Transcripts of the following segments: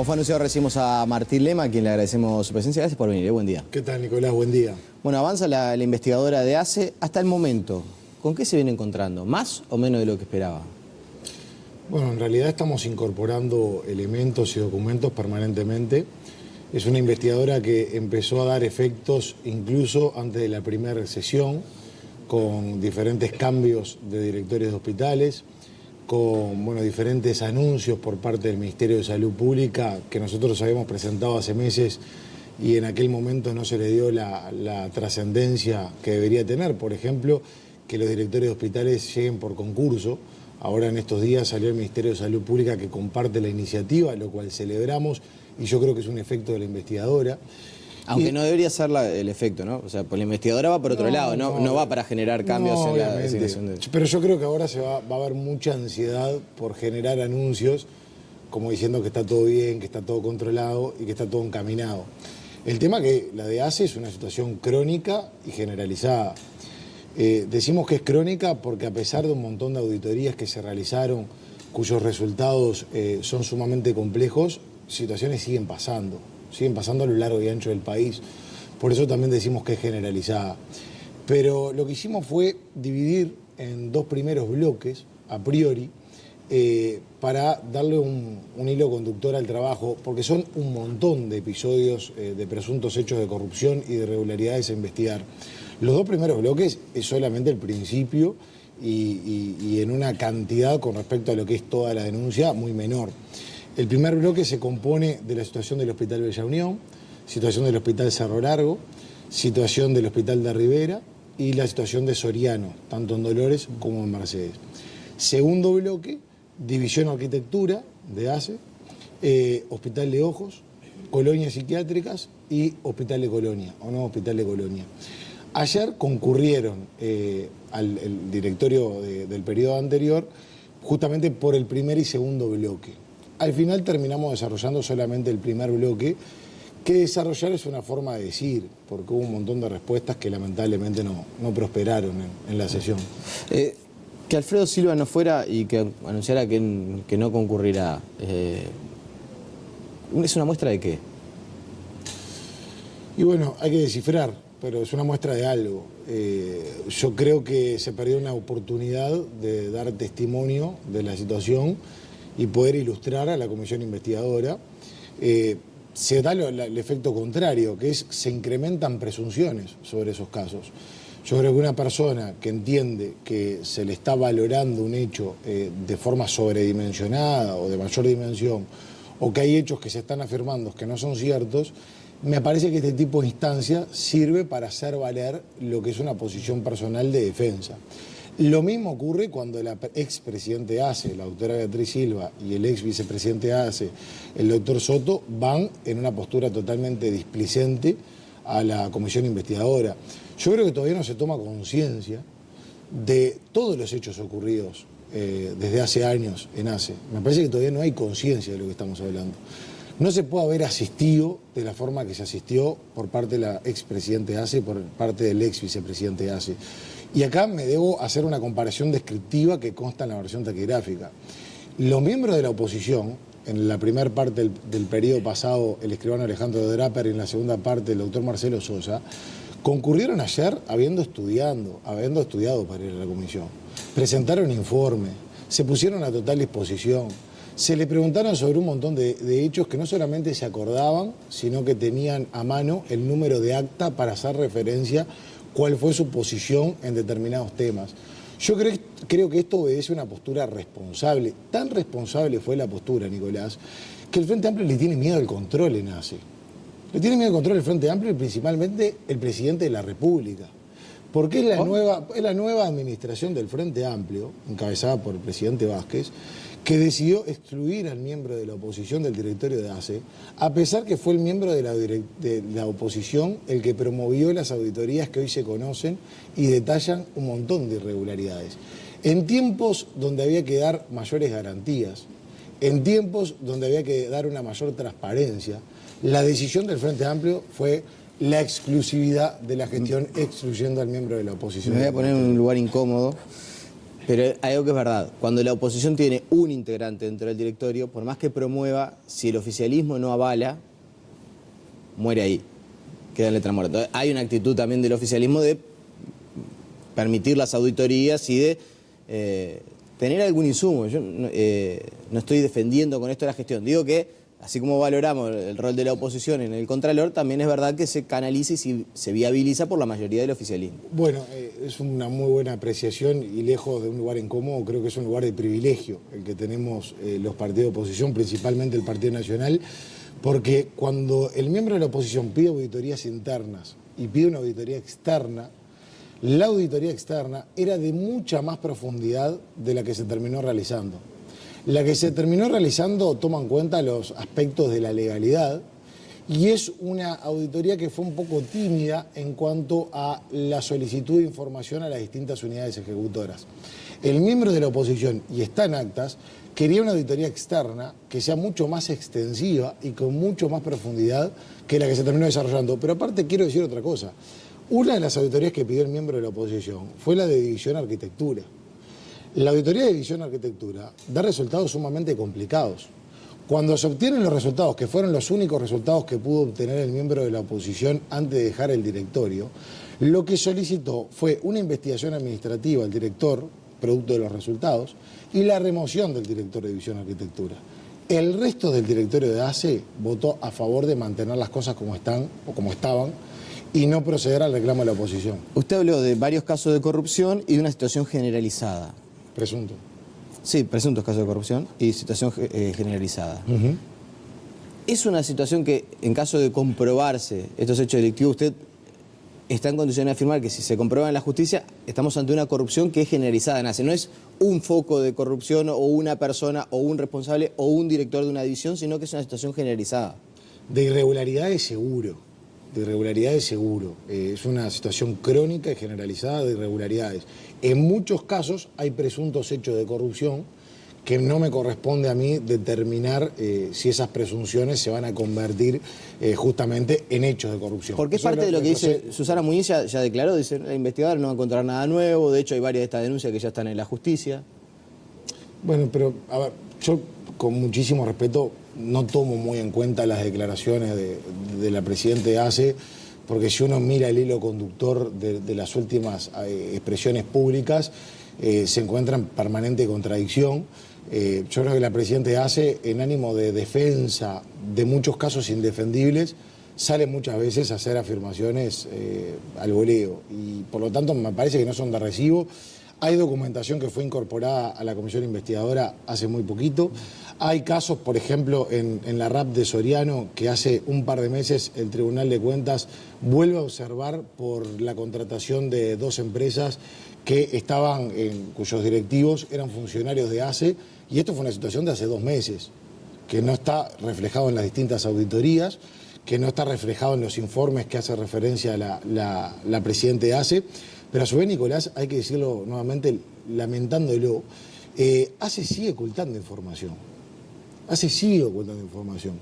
Como fue anunciado, recibimos a Martín Lema, a quien le agradecemos su presencia. Gracias por venir. Buen día. ¿Qué tal, Nicolás? Buen día. Bueno, avanza la investigadora de ACE. Hasta el momento, ¿con qué se viene encontrando? ¿Más o menos de lo que esperaba? Bueno, en realidad estamos incorporando elementos y documentos permanentemente. Es una investigadora que empezó a dar efectos incluso antes de la primera sesión, con diferentes cambios de directores de hospitales, con diferentes anuncios por parte del Ministerio de Salud Pública que nosotros habíamos presentado hace meses y en aquel momento no se le dio la trascendencia que debería tener. Por ejemplo, que los directores de hospitales lleguen por concurso. Ahora en estos días salió el Ministerio de Salud Pública que comparte la iniciativa, lo cual celebramos y yo creo que es un efecto de la investigadora. Aunque no debería ser el efecto, ¿no? O sea, pues la investigadora va por otro lado, no va para generar cambios en la designación de... Pero yo creo que ahora va a haber mucha ansiedad por generar anuncios como diciendo que está todo bien, que está todo controlado y que está todo encaminado. El tema que la de ACE es una situación crónica y generalizada. Decimos que es crónica porque a pesar de un montón de auditorías que se realizaron, cuyos resultados son sumamente complejos, situaciones siguen pasando a lo largo y ancho del país. Por eso también decimos que es generalizada. Pero lo que hicimos fue dividir en dos primeros bloques, a priori, para darle un hilo conductor al trabajo, porque son un montón de episodios de presuntos hechos de corrupción y de irregularidades a investigar. Los dos primeros bloques es solamente el principio y en una cantidad con respecto a lo que es toda la denuncia muy menor. El primer bloque se compone de la situación del Hospital Bella Unión, situación del Hospital Cerro Largo, situación del Hospital de Rivera y la situación de Soriano, tanto en Dolores como en Mercedes. Segundo bloque, División Arquitectura de ACE, Hospital de Ojos, Colonias Psiquiátricas y Hospital de Colonia, o no Hospital de Colonia. Ayer concurrieron al directorio del periodo anterior justamente por el primer y segundo bloque. Al final terminamos desarrollando solamente el primer bloque, que desarrollar es una forma de decir, porque hubo un montón de respuestas que lamentablemente no prosperaron en la sesión. Que Alfredo Silva no fuera y que anunciara que no concurrirá, ¿es una muestra de qué? Y bueno, hay que descifrar, pero es una muestra de algo. Yo creo que se perdió una oportunidad de dar testimonio de la situación y poder ilustrar a la comisión investigadora. Se da el efecto contrario, que es se incrementan presunciones sobre esos casos. Yo creo que una persona que entiende que se le está valorando un hecho de forma sobredimensionada o de mayor dimensión, o que hay hechos que se están afirmando que no son ciertos, me parece que este tipo de instancia sirve para hacer valer lo que es una posición personal de defensa. Lo mismo ocurre cuando la expresidente de ACE, la doctora Beatriz Silva, y el ex vicepresidente de ACE, el doctor Soto, van en una postura totalmente displicente a la comisión investigadora. Yo creo que todavía no se toma conciencia de todos los hechos ocurridos desde hace años en ACE. Me parece que todavía no hay conciencia de lo que estamos hablando. No se puede haber asistido de la forma que se asistió por parte de la expresidente de ACE y por parte del ex vicepresidente de ACE. Y acá me debo hacer una comparación descriptiva que consta en la versión taquigráfica. Los miembros de la oposición, en la primera parte del periodo pasado, el escribano Alejandro Draper, y en la segunda parte, el doctor Marcelo Sosa, concurrieron ayer habiendo estudiado para ir a la comisión. Presentaron informe, se pusieron a total disposición. Se le preguntaron sobre un montón de hechos que no solamente se acordaban, sino que tenían a mano el número de acta para hacer referencia cuál fue su posición en determinados temas. Yo creo que esto obedece a una postura responsable. Tan responsable fue la postura, Nicolás, que el Frente Amplio le tiene miedo al control en ACE. Le tiene miedo al control el Frente Amplio y principalmente el presidente de la República. Porque es la nueva administración del Frente Amplio, encabezada por el presidente Vázquez, que decidió excluir al miembro de la oposición del directorio de ACE, a pesar que fue el miembro de la oposición el que promovió las auditorías que hoy se conocen y detallan un montón de irregularidades. En tiempos donde había que dar mayores garantías, en tiempos donde había que dar una mayor transparencia, la decisión del Frente Amplio fue la exclusividad de la gestión excluyendo al miembro de la oposición. Me voy a poner en un lugar incómodo. Pero hay algo que es verdad. Cuando la oposición tiene un integrante dentro del directorio, por más que promueva, si el oficialismo no avala, muere ahí. Queda en letra muerta. Entonces, hay una actitud también del oficialismo de permitir las auditorías y de tener algún insumo. Yo no estoy defendiendo con esto la gestión. Digo que, así como valoramos el rol de la oposición en el Contralor, también es verdad que se canaliza y se viabiliza por la mayoría del oficialismo. Bueno, es una muy buena apreciación y lejos de un lugar incómodo, creo que es un lugar de privilegio el que tenemos los partidos de oposición, principalmente el Partido Nacional, porque cuando el miembro de la oposición pide auditorías internas y pide una auditoría externa, la auditoría externa era de mucha más profundidad de la que se terminó realizando. La que se terminó realizando toma en cuenta los aspectos de la legalidad y es una auditoría que fue un poco tímida en cuanto a la solicitud de información a las distintas unidades ejecutoras. El miembro de la oposición, y está en actas, quería una auditoría externa que sea mucho más extensiva y con mucho más profundidad que la que se terminó desarrollando. Pero aparte quiero decir otra cosa. Una de las auditorías que pidió el miembro de la oposición fue la de División Arquitectura. La auditoría de División Arquitectura da resultados sumamente complicados. Cuando se obtienen los resultados, que fueron los únicos resultados que pudo obtener el miembro de la oposición antes de dejar el directorio, lo que solicitó fue una investigación administrativa al director, producto de los resultados, y la remoción del director de División Arquitectura. El resto del directorio de ACE votó a favor de mantener las cosas como están o como estaban y no proceder al reclamo de la oposición. Usted habló de varios casos de corrupción y de una situación generalizada. Presunto. Sí, presuntos casos de corrupción y situación generalizada. ¿Es una situación que, en caso de comprobarse estos hechos delictivos, usted está en condiciones de afirmar que si se comprueba en la justicia, estamos ante una corrupción que es generalizada en ACE? No es un foco de corrupción o una persona o un responsable o un director de una división, sino que es una situación generalizada. De irregularidades seguro. De irregularidades seguro. Es una situación crónica y generalizada de irregularidades. En muchos casos hay presuntos hechos de corrupción que no me corresponde a mí determinar si esas presunciones se van a convertir justamente en hechos de corrupción. Porque es parte de lo que dice Susana Muñiz, ya declaró, dice, la investigadora no va a encontrar nada nuevo, de hecho hay varias de estas denuncias que ya están en la justicia. Bueno, pero a ver, yo con muchísimo respeto no tomo muy en cuenta las declaraciones de la Presidenta de ACE, porque si uno mira el hilo conductor de las últimas expresiones públicas, se encuentra en permanente contradicción. Yo creo que la Presidenta de ACE, en ánimo de defensa de muchos casos indefendibles, sale muchas veces a hacer afirmaciones al voleo, y por lo tanto me parece que no son de recibo. Hay documentación que fue incorporada a la comisión investigadora hace muy poquito. Hay casos, por ejemplo, en la RAP de Soriano, que hace un par de meses el Tribunal de Cuentas vuelve a observar por la contratación de 2 empresas que estaban, cuyos directivos eran funcionarios de ACE, y esto fue una situación de hace 2 meses, que no está reflejado en las distintas auditorías, que no está reflejado en los informes que hace referencia a la Presidenta de ACE. Pero a su vez, Nicolás, hay que decirlo nuevamente, lamentándolo, ACE sigue ocultando información. ACE sigue ocultando información.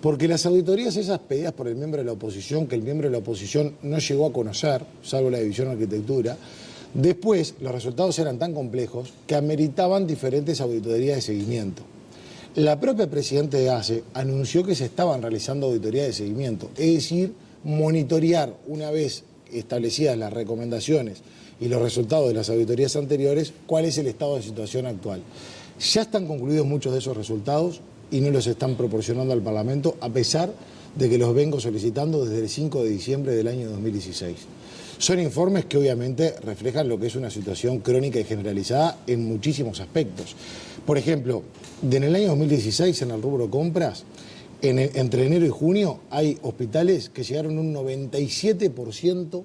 Porque las auditorías esas pedidas por el miembro de la oposición, que el miembro de la oposición no llegó a conocer, salvo la División de Arquitectura, después los resultados eran tan complejos que ameritaban diferentes auditorías de seguimiento. La propia Presidenta de ACE anunció que se estaban realizando auditorías de seguimiento, es decir, monitorear una vez establecidas las recomendaciones y los resultados de las auditorías anteriores, cuál es el estado de situación actual. Ya están concluidos muchos de esos resultados y no los están proporcionando al Parlamento, a pesar de que los vengo solicitando desde el 5 de diciembre del año 2016. Son informes que obviamente reflejan lo que es una situación crónica y generalizada en muchísimos aspectos. Por ejemplo, en el año 2016, en el rubro compras, entre enero y junio hay hospitales que llegaron a un 97%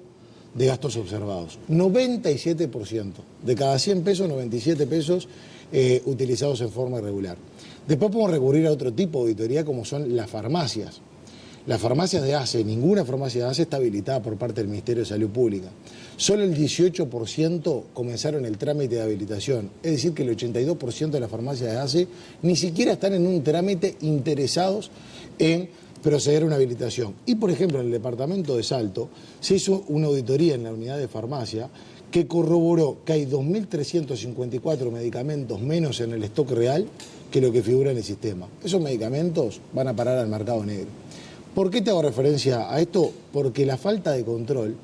de gastos observados. 97%. De cada 100 pesos, 97 pesos utilizados en forma irregular. Después podemos recurrir a otro tipo de auditoría, como son las farmacias. Las farmacias de ACE, ninguna farmacia de ACE está habilitada por parte del Ministerio de Salud Pública. Solo el 18% comenzaron el trámite de habilitación. Es decir, que el 82% de las farmacias de ACE ni siquiera están en un trámite interesados en proceder a una habilitación. Y, por ejemplo, en el departamento de Salto se hizo una auditoría en la unidad de farmacia que corroboró que hay 2.354 medicamentos menos en el stock real que lo que figura en el sistema. Esos medicamentos van a parar al mercado negro. ¿Por qué te hago referencia a esto? Porque la falta de control,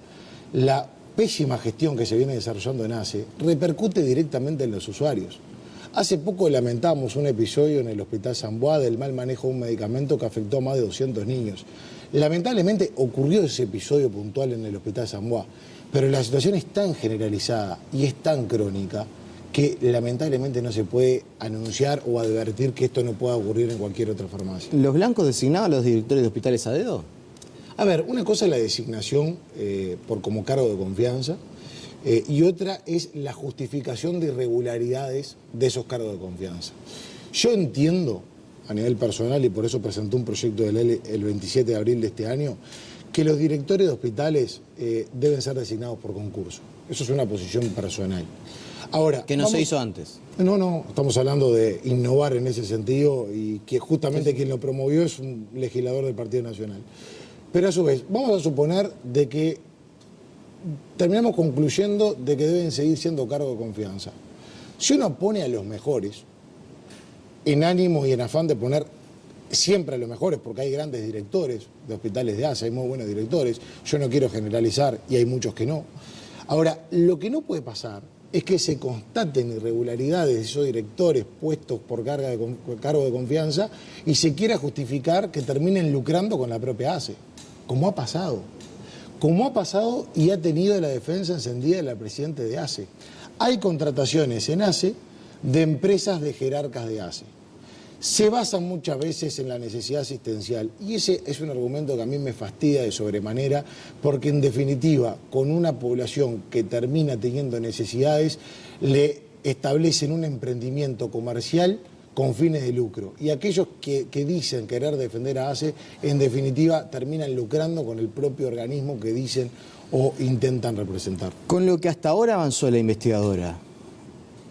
la pésima gestión que se viene desarrollando en ACE, repercute directamente en los usuarios. Hace poco lamentamos un episodio en el Hospital San Bois del mal manejo de un medicamento que afectó a más de 200 niños. Lamentablemente ocurrió ese episodio puntual en el Hospital San Bois, pero la situación es tan generalizada y es tan crónica que lamentablemente no se puede anunciar o advertir que esto no pueda ocurrir en cualquier otra farmacia. ¿Los blancos designaban a los directores de hospitales a dedo? A ver, una cosa es la designación por como cargo de confianza y otra es la justificación de irregularidades de esos cargos de confianza. Yo entiendo a nivel personal, y por eso presenté un proyecto de ley el 27 de abril de este año, que los directores de hospitales deben ser designados por concurso. Eso es una posición personal. Ahora, Que no se hizo antes. No, estamos hablando de innovar en ese sentido y que justamente quien lo promovió es un legislador del Partido Nacional. Pero a su vez, vamos a suponer de que terminamos concluyendo de que deben seguir siendo cargo de confianza. Si uno pone a los mejores, en ánimo y en afán de poner siempre a los mejores, porque hay grandes directores de hospitales de ACE, hay muy buenos directores, yo no quiero generalizar y hay muchos que no. Ahora, lo que no puede pasar es que se constaten irregularidades de esos directores puestos por cargo de confianza y se quiera justificar que terminen lucrando con la propia ACE, como ha pasado. Como ha pasado y ha tenido la defensa encendida de la presidenta de ACE. Hay contrataciones en ACE de empresas de jerarcas de ACE. Se basan muchas veces en la necesidad asistencial y ese es un argumento que a mí me fastidia de sobremanera porque en definitiva con una población que termina teniendo necesidades le establecen un emprendimiento comercial con fines de lucro y aquellos que dicen querer defender a ACE en definitiva terminan lucrando con el propio organismo que dicen o intentan representar. Con lo que hasta ahora avanzó la investigadora,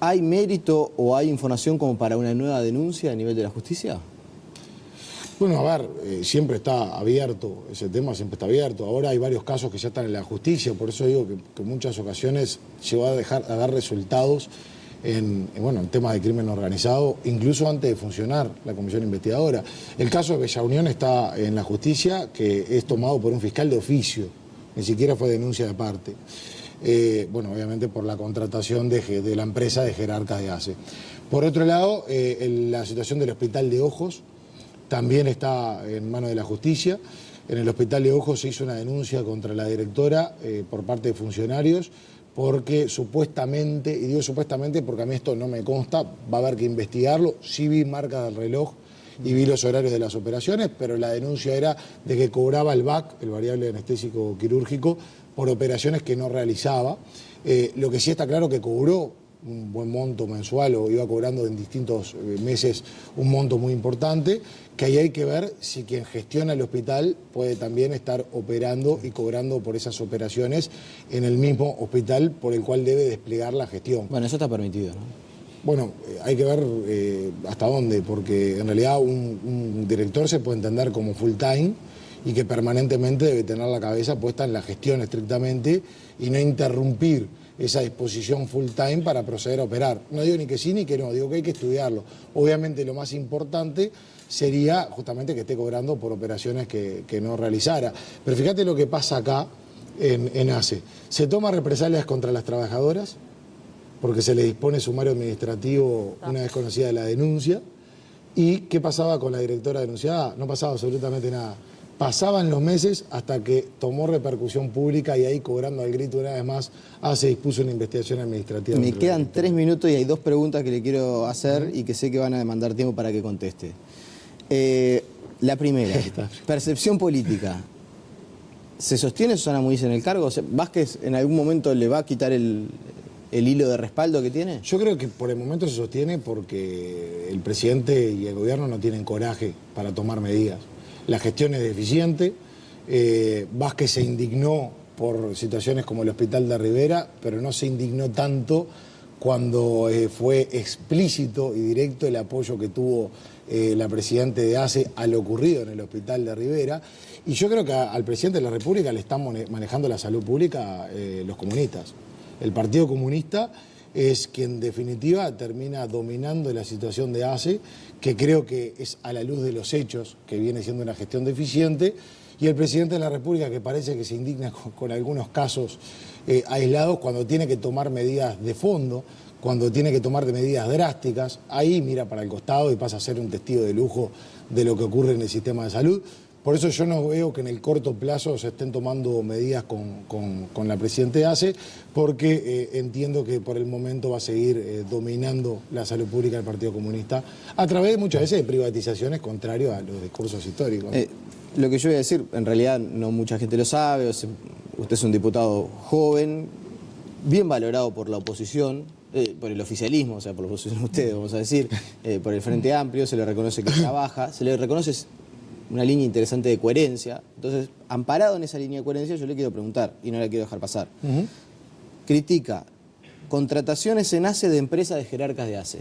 ¿hay mérito o hay información como para una nueva denuncia a nivel de la justicia? Bueno, a ver, siempre está abierto, ese tema siempre está abierto. Ahora hay varios casos que ya están en la justicia, por eso digo que en muchas ocasiones llegó a dar resultados en temas de crimen organizado, incluso antes de funcionar la comisión investigadora. El caso de Bella Unión está en la justicia, que es tomado por un fiscal de oficio, ni siquiera fue denuncia de parte. Obviamente por la contratación de la empresa de jerarcas de ACE. Por otro lado, la situación del Hospital de Ojos también está en manos de la justicia. En el Hospital de Ojos se hizo una denuncia contra la directora por parte de funcionarios porque supuestamente, y digo supuestamente porque a mí esto no me consta, va a haber que investigarlo, sí vi marca del reloj y vi los horarios de las operaciones, pero la denuncia era de que cobraba el VAC, el variable anestésico quirúrgico, por operaciones que no realizaba. Lo que sí está claro que cobró un buen monto mensual o iba cobrando en distintos meses un monto muy importante, que ahí hay que ver si quien gestiona el hospital puede también estar operando y cobrando por esas operaciones en el mismo hospital por el cual debe desplegar la gestión. Bueno, eso está permitido, ¿no? Bueno, hay que ver hasta dónde, porque en realidad un director se puede entender como full time y que permanentemente debe tener la cabeza puesta en la gestión estrictamente y no interrumpir esa disposición full time para proceder a operar. No digo ni que sí ni que no, digo que hay que estudiarlo. Obviamente lo más importante sería justamente que esté cobrando por operaciones que no realizara. Pero fíjate lo que pasa acá en ACE. Se toma represalias contra las trabajadoras porque se le dispone sumario administrativo una vez conocida la denuncia. ¿Y qué pasaba con la directora denunciada? No pasaba absolutamente nada. Pasaban los meses hasta que tomó repercusión pública y ahí cobrando al grito una vez más, se dispuso una investigación administrativa. Me quedan 3 minutos y hay 2 preguntas que le quiero hacer y que sé que van a demandar tiempo para que conteste. La primera, percepción política. ¿Se sostiene Susana Muiz en el cargo? O sea, ¿Vázquez en algún momento le va a quitar el hilo de respaldo que tiene? Yo creo que por el momento se sostiene porque el presidente y el gobierno no tienen coraje para tomar medidas. La gestión es deficiente, Vázquez se indignó por situaciones como el Hospital de Rivera, pero no se indignó tanto cuando fue explícito y directo el apoyo que tuvo la presidenta de ACE a lo ocurrido en el Hospital de Rivera. Y yo creo que al presidente de la República le están manejando la salud pública los comunistas. El Partido Comunista es quien en definitiva termina dominando la situación de ACE, que creo que es a la luz de los hechos, que viene siendo una gestión deficiente, y el presidente de la República, que parece que se indigna con algunos casos aislados cuando tiene que tomar medidas de fondo, cuando tiene que tomar medidas drásticas, ahí mira para el costado y pasa a ser un testigo de lujo de lo que ocurre en el sistema de salud. Por eso yo no veo que en el corto plazo se estén tomando medidas con la presidenta de ACE, porque entiendo que por el momento va a seguir dominando la salud pública del Partido Comunista a través muchas veces de privatizaciones contrarios a los discursos históricos. Lo que yo voy a decir, en realidad no mucha gente lo sabe, usted es un diputado joven, bien valorado por la oposición, por el oficialismo, o sea, por la oposición de ustedes, vamos a decir, por el Frente Amplio, se le reconoce que trabaja, se le reconoce una línea interesante de coherencia. Entonces, amparado en esa línea de coherencia, yo le quiero preguntar, y no la quiero dejar pasar. Critica contrataciones en ACE de empresas de jerarcas de ACE.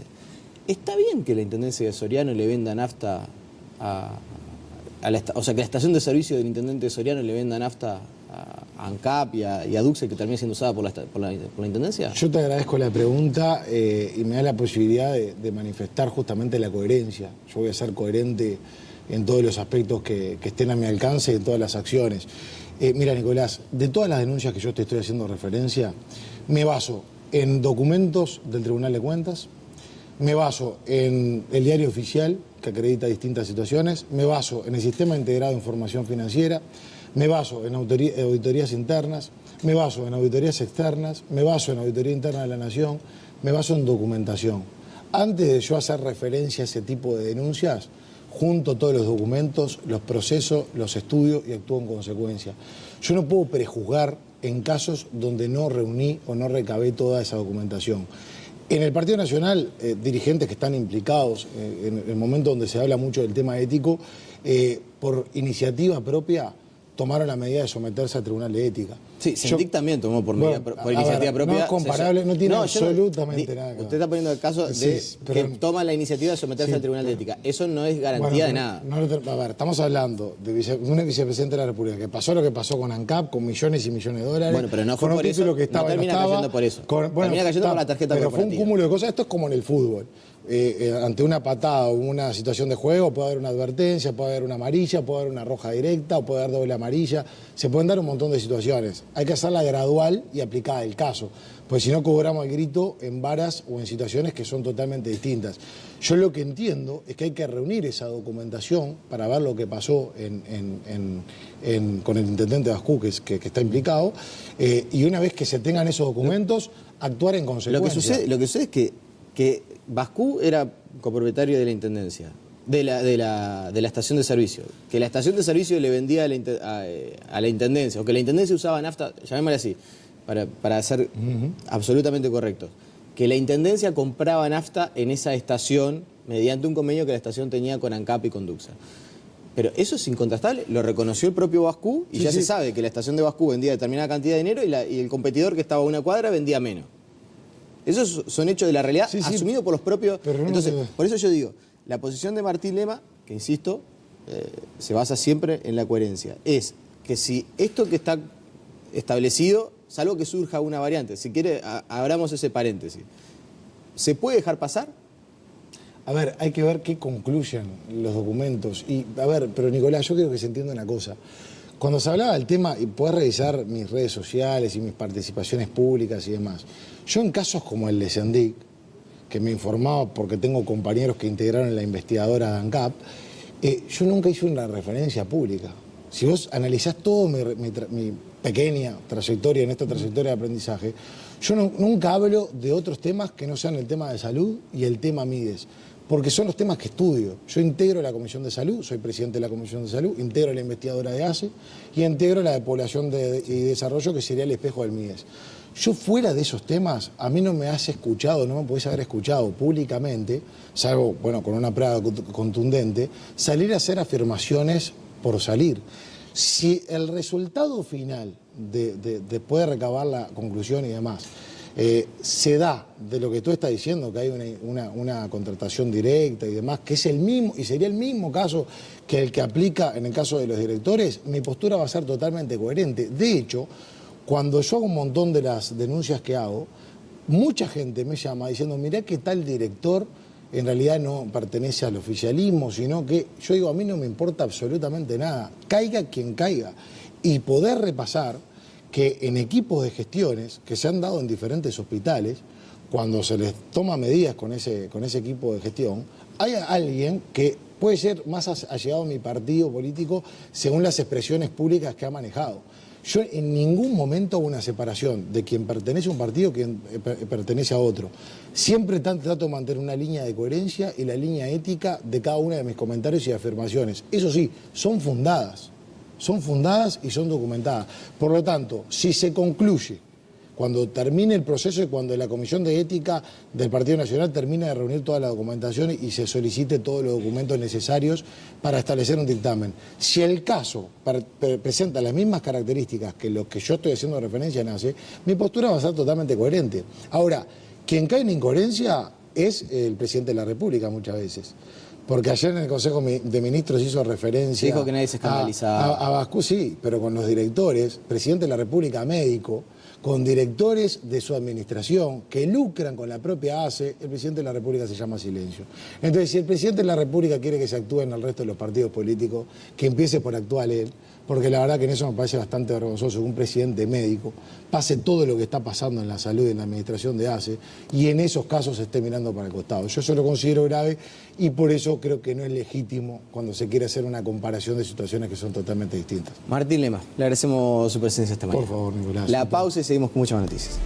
¿Está bien que la Intendencia de Soriano le venda nafta o sea, que la estación de servicio del Intendente de Soriano le venda nafta a ANCAP y a Duxe, que termina siendo usada por la Intendencia? Yo te agradezco la pregunta y me da la posibilidad de manifestar justamente la coherencia. Yo voy a ser coherente en todos los aspectos que estén a mi alcance, en todas las acciones. Mira, Nicolás, de todas las denuncias que yo te estoy haciendo referencia, me baso en documentos del Tribunal de Cuentas, me baso en el diario oficial, que acredita distintas situaciones, me baso en el Sistema Integrado de Información Financiera, me baso en auditorías internas, me baso en auditorías externas, me baso en auditoría interna de la Nación, me baso en documentación. Antes de yo hacer referencia a ese tipo de denuncias, junto todos los documentos, los procesos, los estudios y actúo en consecuencia. Yo no puedo prejuzgar en casos donde no reuní o no recabé toda esa documentación. En el Partido Nacional, dirigentes que están implicados en el momento donde se habla mucho del tema ético, por iniciativa propia, tomaron la medida de someterse al Tribunal de Ética. Sí, Sendic también tomó por iniciativa propia. No es comparable, no tiene absolutamente nada que ver. Usted está poniendo el caso de que toma la iniciativa de someterse al Tribunal de Ética. Eso no es garantía de nada. A ver, estamos hablando de una vicepresidenta de la República que pasó lo que pasó con ANCAP, con millones y millones de dólares. Bueno, pero no fue por eso, que estaba, no termina cayendo por eso. Termina cayendo por la tarjeta corporativa. Pero fue un cúmulo de cosas. Esto es como en el fútbol. Ante una patada o una situación de juego puede haber una advertencia, puede haber una amarilla, puede haber una roja directa o puede haber doble amarilla. Se pueden dar un montón de situaciones. Hay que hacerla gradual y aplicada al caso, pues si no cobramos el grito en varas o en situaciones que son totalmente distintas. Yo lo que entiendo es que hay que reunir esa documentación para ver lo que pasó con el intendente Bascú, que está implicado, y una vez que se tengan esos documentos, actuar en consecuencia. Lo que sucede es que Bascú era copropietario de la Intendencia, de la estación de servicio. Que la estación de servicio le vendía a la Intendencia, o que la Intendencia usaba nafta, llamémosle así, para ser absolutamente correctos. Que la Intendencia compraba nafta en esa estación mediante un convenio que la estación tenía con ANCAP y con Duxa. Pero eso es incontrastable, lo reconoció el propio Bascú y se sabe que la estación de Bascú vendía determinada cantidad de dinero y el competidor que estaba a una cuadra vendía menos. Esos son hechos de la realidad asumidos por los propios... Entonces, por eso yo digo, la posición de Martín Lema, que insisto, se basa siempre en la coherencia, es que si esto que está establecido, salvo que surja una variante, si quiere, abramos ese paréntesis, ¿se puede dejar pasar? A ver, hay que ver qué concluyen los documentos. Y, a ver, pero Nicolás, yo quiero que se entienda una cosa. Cuando se hablaba del tema, y podés revisar mis redes sociales y mis participaciones públicas y demás, yo en casos como el de Sendic, que me informaba porque tengo compañeros que integraron la investigadora de ANCAP, yo nunca hice una referencia pública. Si vos analizás toda mi pequeña trayectoria en esta trayectoria de aprendizaje, yo nunca hablo de otros temas que no sean el tema de salud y el tema Mides, porque son los temas que estudio. Yo integro la Comisión de Salud, soy presidente de la Comisión de Salud, integro la investigadora de ACE y integro la de Población y Desarrollo, que sería el espejo del Mides. Yo fuera de esos temas, a mí no me has escuchado, no me podés haber escuchado públicamente, salvo, bueno, con una prueba contundente, salir a hacer afirmaciones por salir. Si el resultado final, después de recabar la conclusión y demás, se da de lo que tú estás diciendo, que hay una contratación directa y demás, que es el mismo, y sería el mismo caso que el que aplica en el caso de los directores, mi postura va a ser totalmente coherente. De hecho, Cuando yo hago un montón de las denuncias que hago, mucha gente me llama diciendo, mirá que tal director en realidad no pertenece al oficialismo, sino que yo digo, a mí no me importa absolutamente nada, caiga quien caiga. Y poder repasar que en equipos de gestiones que se han dado en diferentes hospitales, cuando se les toma medidas con ese equipo de gestión, hay alguien que puede ser más allegado a mi partido político según las expresiones públicas que ha manejado. Yo en ningún momento hago una separación de quien pertenece a un partido y quien pertenece a otro. Siempre trato de mantener una línea de coherencia y la línea ética de cada uno de mis comentarios y afirmaciones. Eso sí, son fundadas y son documentadas. Por lo tanto, si se concluye, cuando termine el proceso y cuando la Comisión de Ética del Partido Nacional termine de reunir toda la documentación y se solicite todos los documentos necesarios para establecer un dictamen. Si el caso presenta las mismas características que lo que yo estoy haciendo referencia en ACE, mi postura va a ser totalmente coherente. Ahora, quien cae en incoherencia es el presidente de la República muchas veces. Porque ayer en el Consejo de Ministros hizo referencia... Dijo que nadie se escandalizaba. A Bascú sí, pero con los directores, presidente de la República médico, con directores de su administración que lucran con la propia ACE, el presidente de la República se llama silencio. Entonces, si el presidente de la República quiere que se actúe en el resto de los partidos políticos, que empiece por actuar él, porque la verdad que en eso me parece bastante vergonzoso que un presidente médico pase todo lo que está pasando en la salud y en la administración de ACE y en esos casos se esté mirando para el costado. Yo eso lo considero grave y por eso creo que no es legítimo cuando se quiere hacer una comparación de situaciones que son totalmente distintas. Martín Lema, le agradecemos su presencia esta mañana. Por favor, Nicolás. La pausa y seguimos con muchas más noticias.